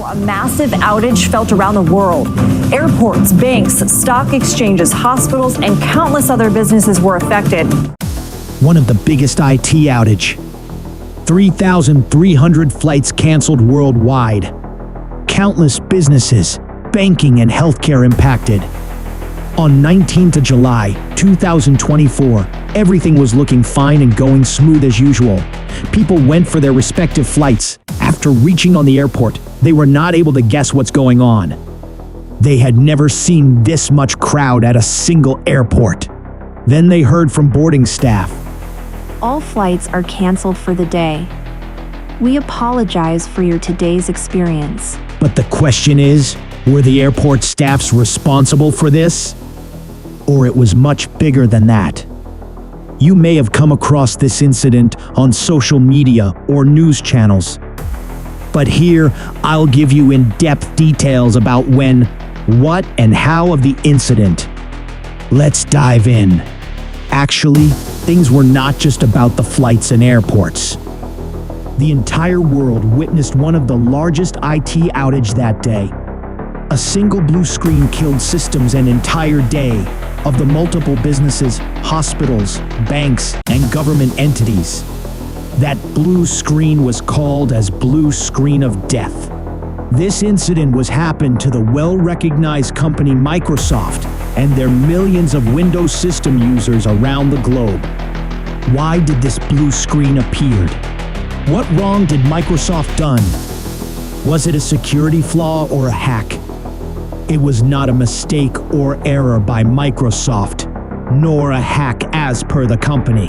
A massive outage felt around the world. Airports, banks, stock exchanges, hospitals, and countless other businesses were affected. One of the biggest IT outage. 3,300 flights canceled worldwide. Countless businesses, banking and healthcare impacted. On 19th of July, 2024, everything was looking fine and going smooth as usual. People went for their respective flights. After reaching on the airport, they were not able to guess what's going on. They had never seen this much crowd at a single airport. Then they heard from boarding staff. All flights are canceled for the day. We apologize for your today's experience. But the question is, were the airport staffs responsible for this? Or it was much bigger than that? You may have come across this incident on social media or news channels. But here, I'll give you in-depth details about when, what, and how of the incident. Let's dive in. Actually, things were not just about the flights and airports. The entire world witnessed one of the largest IT outage that day. A single blue screen killed systems an entire day of the multiple businesses, hospitals, banks, and government entities. That blue screen was called as blue screen of death. This incident was happened to the well-recognized company Microsoft and their millions of Windows system users around the globe. Why did this blue screen appeared? What wrong did Microsoft done? Was it a security flaw or a hack? It was not a mistake or error by Microsoft, nor a hack as per the company.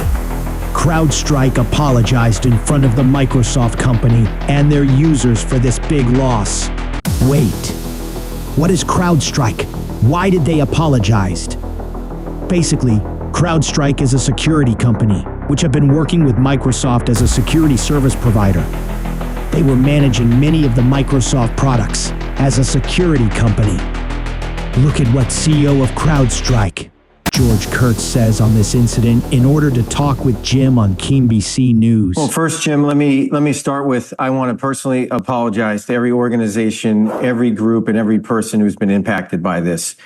CrowdStrike apologized in front of the Microsoft company and their users for this big loss. Wait, what is CrowdStrike? Why did they apologize? Basically, CrowdStrike is a security company which have been working with Microsoft as a security service provider. They were managing many of the Microsoft products as a security company. Look at what CEO of CrowdStrike, George Kurtz, says on this incident in order to talk with Jim on KBC News. Well, first, Jim, let me start with, I want to personally apologize to every organization, every group, and every person who's been impacted by this.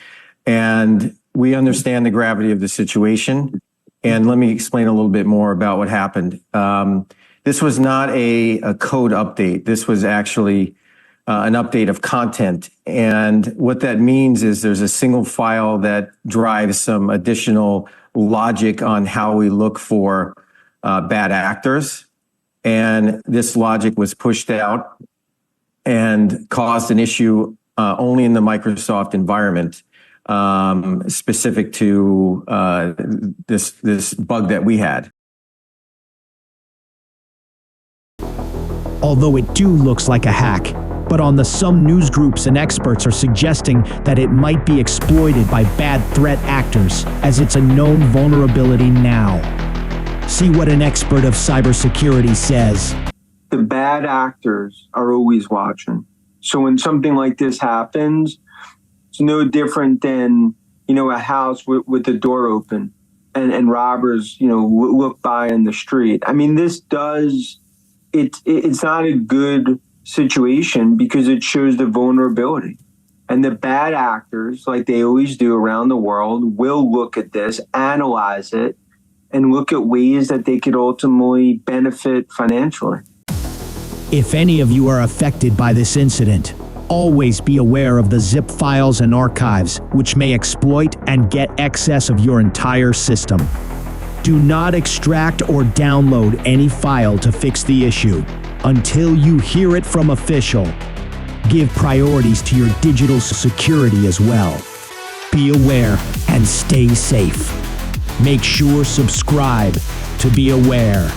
And we understand the gravity of the situation. And let me explain a little bit more about what happened. This was not a code update. This was actually an update of content. And what that means is there's a single file that drives some additional logic on how we look for bad actors. And this logic was pushed out and caused an issue only in the Microsoft environment, specific to this bug that we had. Although it looks like a hack, but some news groups and experts are suggesting that it might be exploited by bad threat actors, as it's a known vulnerability now. See what an expert of cybersecurity says. The bad actors are always watching. So when something like this happens, it's no different than, a house with the door open and robbers, look by in the street. I mean, it's not a good situation because it shows the vulnerability. And the bad actors, like they always do around the world, will look at this, analyze it, and look at ways that they could ultimately benefit financially. If any of you are affected by this incident, always be aware of the zip files and archives, which may exploit and get access of your entire system. Do not extract or download any file to fix the issue until you hear it from official. Give priorities to your digital security as well. Be aware and stay safe. Make sure subscribe to be aware.